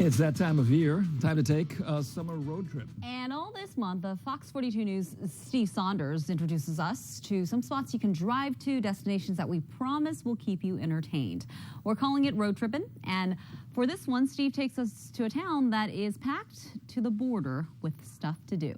It's that time of year, time to take a summer road trip. And all this month, the Fox 42 News' Steve Saunders introduces us to some spots you can drive to, destinations that we promise will keep you entertained. We're calling it road trippin', and for this one, Steve takes us to a town that is packed to the border with stuff to do.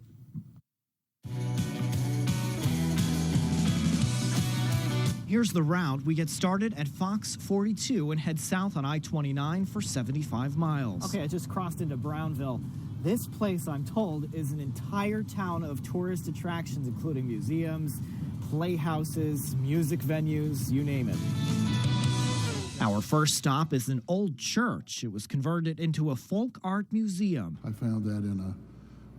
Here's the route. We get started at Fox 42 and head south on I-29 for 75 miles. Okay, I just crossed into Brownville. This place, I'm told, is an entire town of tourist attractions, including museums, playhouses, music venues, you name it. Our first stop is an old church. It was converted into a folk art museum. I found that in a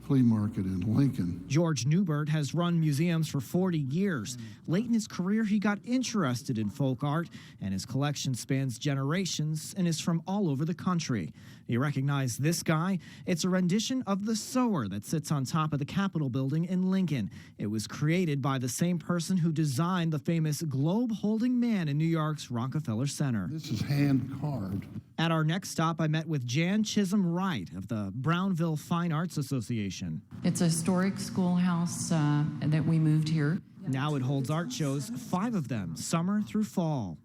flea market in Lincoln. George Newbert has run museums for 40 years. Late in his career, he got interested in folk art, and his collection spans generations and is from all over the country. You recognize this guy? It's a rendition of the sower that sits on top of the Capitol building in Lincoln. It was created by the same person who designed the famous globe-holding man in New York's Rockefeller Center. This is hand-carved. At our next stop, I met with Jan Chisholm Wright of the Brownville Fine Arts Association. It's a historic schoolhouse that we moved here. Now it holds art shows, 5 of them, summer through fall.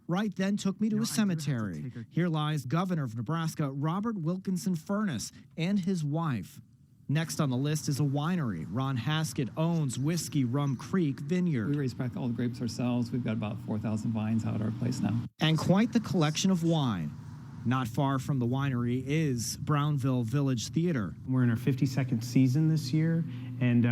Wright then took me to a cemetery. Here lies Governor of Nebraska, Robert Wilkinson Furness, and his wife. Next on the list is a winery. Ron Haskett owns Whiskey Rum Creek Vineyard. We raise back all the grapes ourselves. We've got about 4,000 vines out at our place now. And quite the collection of wine. Not far from the winery is Brownville Village Theater. We're in our 52nd season this year, and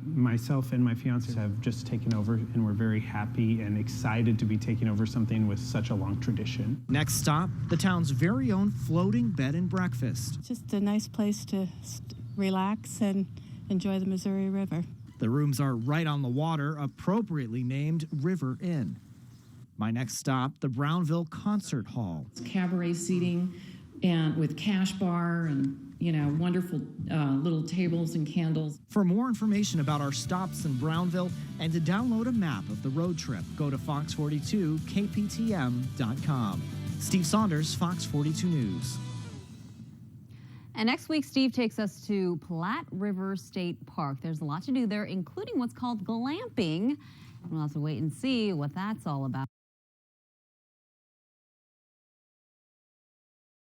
myself and my fiance have just taken over, and we're very happy and excited to be taking over something with such a long tradition. Next stop, the town's very own floating bed and breakfast. Just a nice place to relax and enjoy the Missouri River. The rooms are right on the water, appropriately named River Inn. My next stop, the Brownville Concert Hall. It's cabaret seating and with cash bar and, wonderful little tables and candles. For more information about our stops in Brownville and to download a map of the road trip, go to fox42kptm.com. Steve Saunders, Fox 42 News. And next week, Steve takes us to Platte River State Park. There's a lot to do there, including what's called glamping. We'll have to wait and see what that's all about.